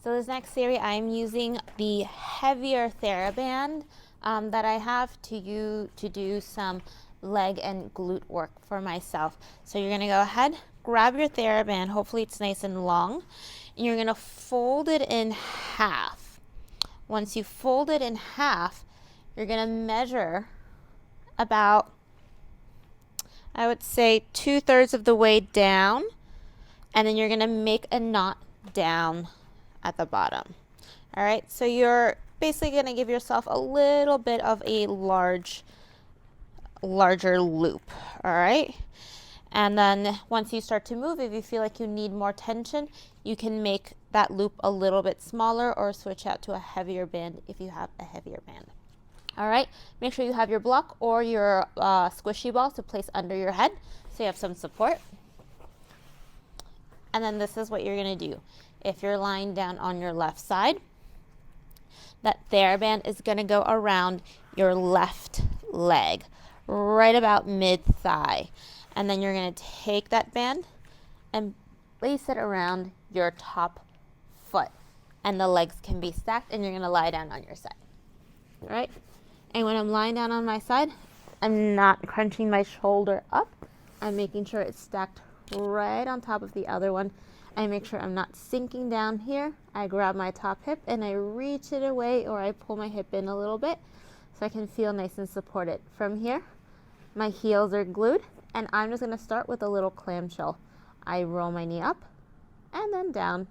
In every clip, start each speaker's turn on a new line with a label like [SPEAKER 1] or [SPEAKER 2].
[SPEAKER 1] So this next series, I'm using the heavier Theraband that I have to do some leg and glute work for myself. So you're gonna go ahead, grab your Theraband, hopefully it's nice and long, and you're gonna fold it in half. Once you fold it in half, you're gonna measure about, I would say, 2/3 of the way down, and then you're gonna make a knot down at the bottom. All right, so you're basically gonna give yourself a little bit of a larger loop. All right, and then once you start to move, if you feel like you need more tension, you can make that loop a little bit smaller or switch out to a heavier band if you have a heavier band. All right, make sure you have your block or your squishy ball to place under your head so you have some support. And then this is what you're gonna do. If you're lying down on your left side, that Theraband is gonna go around your left leg, right about mid-thigh. And then you're gonna take that band and place it around your top foot. And the legs can be stacked, and you're gonna lie down on your side. All right? And when I'm lying down on my side, I'm not crunching my shoulder up. I'm making sure it's stacked right on top of the other one. I make sure I'm not sinking down here. I grab my top hip and I reach it away, or I pull my hip in a little bit so I can feel nice and supported. From here, my heels are glued, and I'm just gonna start with a little clamshell. I roll my knee up and then down.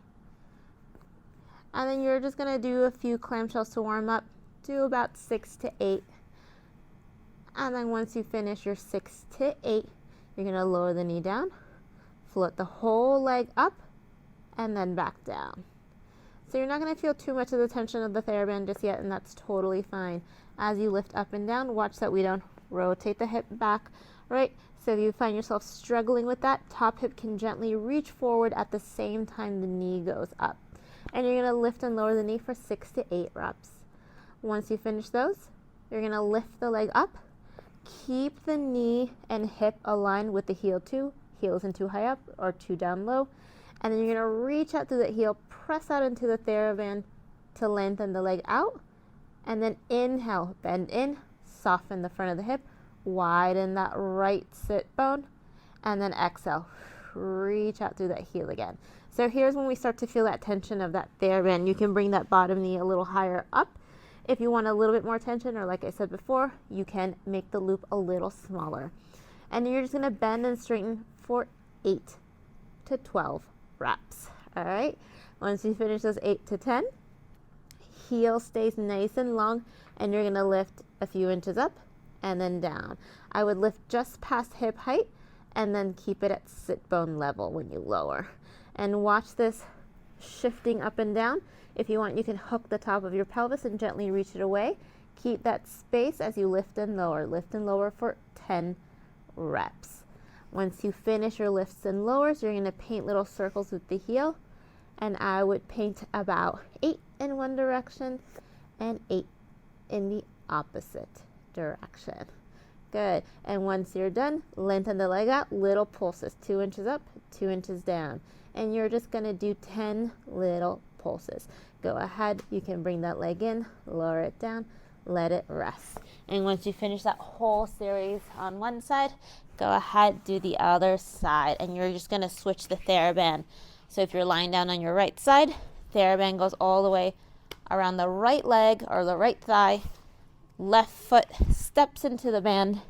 [SPEAKER 1] And then you're just gonna do a few clamshells to warm up. Do about 6 to 8. And then once you finish your 6 to 8, you're gonna lower the knee down, float the whole leg up, and then back down. So you're not going to feel too much of the tension of the Theraband just yet, and that's totally fine. As you lift up and down, watch that we don't rotate the hip back, right? So if you find yourself struggling with that, top hip can gently reach forward at the same time the knee goes up. And you're going to lift and lower the knee for 6 to 8 reps. Once you finish those, you're going to lift the leg up, keep the knee and hip aligned with the heel too. Heel isn't too high up or too down low. And then you're going to reach out through that heel, press out into the Theraband to lengthen the leg out. And then inhale, bend in, soften the front of the hip, widen that right sit bone. And then exhale, reach out through that heel again. So here's when we start to feel that tension of that Theraband. You can bring that bottom knee a little higher up. If you want a little bit more tension, or like I said before, you can make the loop a little smaller. And you're just going to bend and straighten for 8 to 12 reps. All right. Once you finish those 8 to 10, heel stays nice and long, and you're going to lift a few inches up and then down. I would lift just past hip height and then keep it at sit bone level when you lower. And watch this shifting up and down. If you want, you can hook the top of your pelvis and gently reach it away. Keep that space as you lift and lower for 10 reps. Once you finish your lifts and lowers, you're going to paint little circles with the heel, and I would paint about 8 in one direction and 8 in the opposite direction. Good. And once you're done, lengthen the leg out, little pulses, 2 inches up, 2 inches down. And you're just going to do 10 little pulses. Go ahead, you can bring that leg in, lower it down, let it rest. And once you finish that whole series on one side, go ahead, do the other side, and you're just going to switch the Theraband. So if you're lying down on your right side, Theraband goes all the way around the right leg or the right thigh, left foot steps into the band,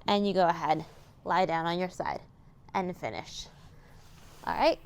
[SPEAKER 1] and you go ahead, lie down on your side, and finish. All right.